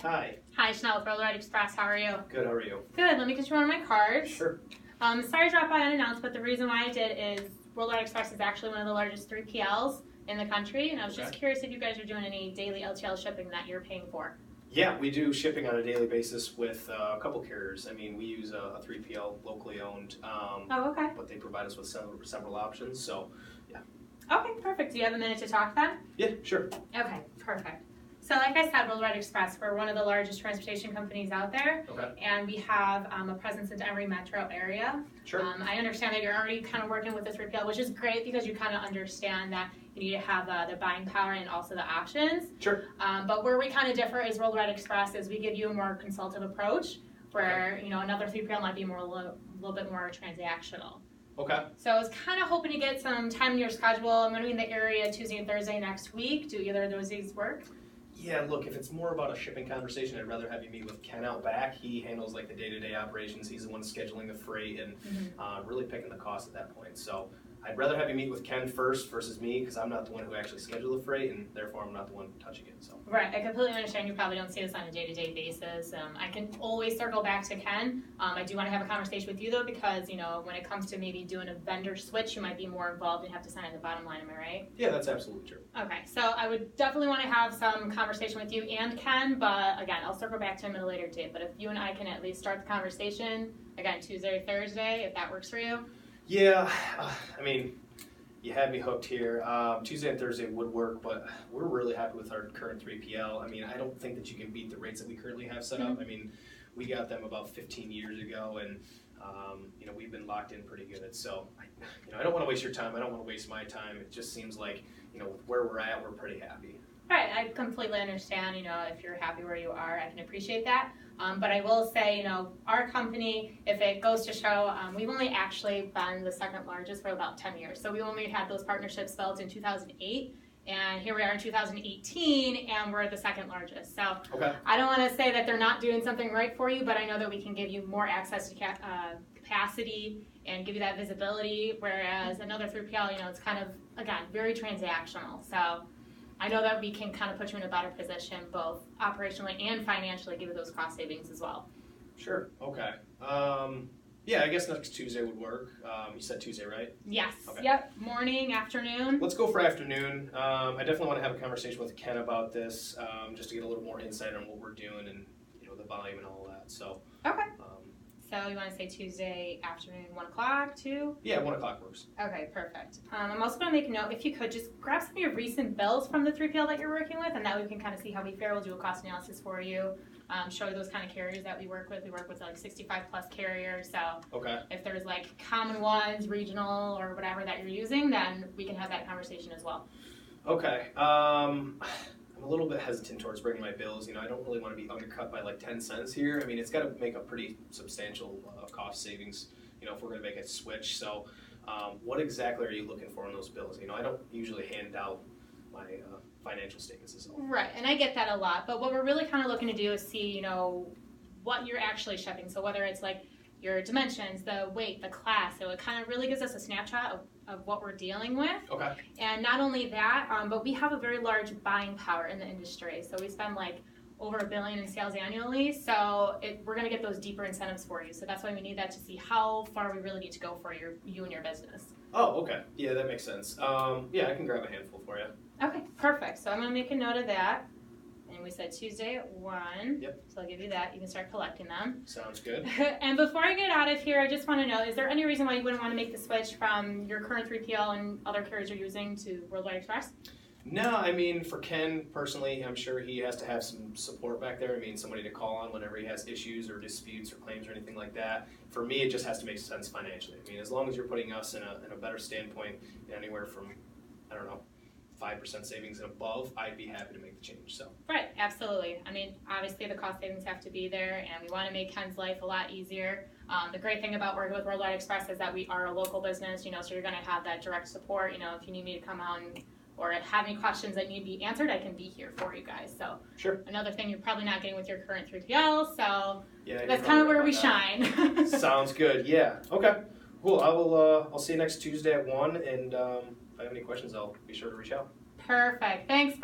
Hi. Hi, Chanel with Worldwide Express. How are you? Good, how are you? Good. Let me get you one of my cards. Sure. Sorry to drop by unannounced, but the reason why I did is Worldwide Express is actually one of the largest 3PLs in the country, and I was just curious if you guys are doing any daily LTL shipping that you're paying for. Yeah, we do shipping on a daily basis with a couple carriers. I mean, we use a 3PL, locally owned, Oh, okay. but they provide us with several options, so yeah. Okay, perfect. Do you have a minute to talk then? Yeah, sure. Okay, perfect. So like I said, Worldwide Express, we're one of the largest transportation companies out there, Okay. and we have a presence in every metro area. Sure. I understand that you're already kind of working with the 3PL, which is great because you kind of understand that you need to have the buying power and also the options. Sure. But where we kind of differ is Worldwide Express is we give you a more consultative approach, where another 3PL might be a little bit more transactional. Okay. So I was kind of hoping to get some time in your schedule. I'm going to be in the area Tuesday and Thursday next week. Do either of those days work? Yeah, look, if it's more about a shipping conversation, I'd rather have you meet with Ken out back. He handles like the day-to-day operations. He's the one scheduling the freight and really picking the cost at that point. So I'd rather have you meet with Ken first versus me because I'm not the one who actually scheduled the freight and therefore I'm not the one touching it. So. Right, I completely understand you probably don't see this on a day-to-day basis. I can always circle back to Ken. I do want to have a conversation with you though because when it comes to maybe doing a vendor switch, you might be more involved and have to sign at the bottom line, am I right? Yeah, that's absolutely true. Okay, so I would definitely want to have some conversation with you and Ken, but again, I'll circle back to him at a later date. But if you and I can at least start the conversation, again, Tuesday or Thursday, if that works for you. Yeah, I mean, you had me hooked here. Tuesday and Thursday would work, but we're really happy with our current 3PL. I mean, I don't think that you can beat the rates that we currently have set up. I mean, we got them about 15 years ago, and we've been locked in pretty good. So, I don't want to waste your time. I don't want to waste my time. It just seems like, with where we're at, we're pretty happy. Right, I completely understand, if you're happy where you are, I can appreciate that. But I will say, our company, if it goes to show, we've only actually been the second largest for about 10 years. So we only had those partnerships built in 2008. And here we are in 2018, and we're the second largest. So I don't want to say that they're not doing something right for you, but I know that we can give you more access to capacity and give you that visibility, whereas another 3PL, it's kind of, again, very transactional. So I know that we can kind of put you in a better position, both operationally and financially, give you those cost savings as well. Sure, okay. Yeah, I guess next Tuesday would work. You said Tuesday, right? Yes. Okay. Yep. Morning, afternoon. Let's go for afternoon. I definitely want to have a conversation with Ken about this, just to get a little more insight on what we're doing and the volume and all that. So. Okay. So you want to say Tuesday afternoon, 1 o'clock, 2? Yeah, 1 o'clock works. Okay, perfect. I'm also going to make a note, if you could, just grab some of your recent bills from the 3PL that you're working with, and that way we can kind of see how we fare. We'll do a cost analysis for you, show you those kind of carriers that we work with. We work with like 65 plus carriers, so if there's like common ones, regional, or whatever that you're using, then we can have that conversation as well. Okay. I'm a little bit hesitant towards bringing my bills. I don't really want to be undercut by like 10 cents here. I mean, it's got to make a pretty substantial cost savings, if we're going to make a switch. So what exactly are you looking for in those bills? I don't usually hand out my financial statements as well. Right, and I get that a lot. But what we're really kind of looking to do is see, what you're actually shipping. So whether it's like your dimensions, the weight, the class, so it kind of really gives us a snapshot of what we're dealing with. Okay. And not only that, but we have a very large buying power in the industry. So we spend like over $1 billion in sales annually. So we're going to get those deeper incentives for you. So that's why we need that to see how far we really need to go for you and your business. Oh, okay. Yeah, that makes sense. Yeah, I can grab a handful for you. Okay, perfect. So I'm going to make a note of that. And we said Tuesday at 1. Yep. So I'll give you that. You can start collecting them. Sounds good. And before I get out of here, I just want to know, is there any reason why you wouldn't want to make the switch from your current 3PL and other carriers you're using to Worldwide Express? No, I mean, for Ken personally, I'm sure he has to have some support back there. I mean, somebody to call on whenever he has issues or disputes or claims or anything like that. For me, it just has to make sense financially. I mean, as long as you're putting us in a better standpoint, anywhere from, 5% savings and above, I'd be happy to make the change. So. Right, absolutely. I mean, obviously the cost savings have to be there, and we want to make Ken's life a lot easier. The great thing about working with Worldwide Express is that we are a local business, so you're going to have that direct support. If you need me to come out or have any questions that need to be answered, I can be here for you guys. So sure. Another thing you're probably not getting with your current 3PL, so yeah, that's kind of where we shine. Sounds good. Yeah. Okay. Cool. I'll see you next Tuesday at 1, and if I have any questions, I'll be sure to reach out. Perfect. Thanks.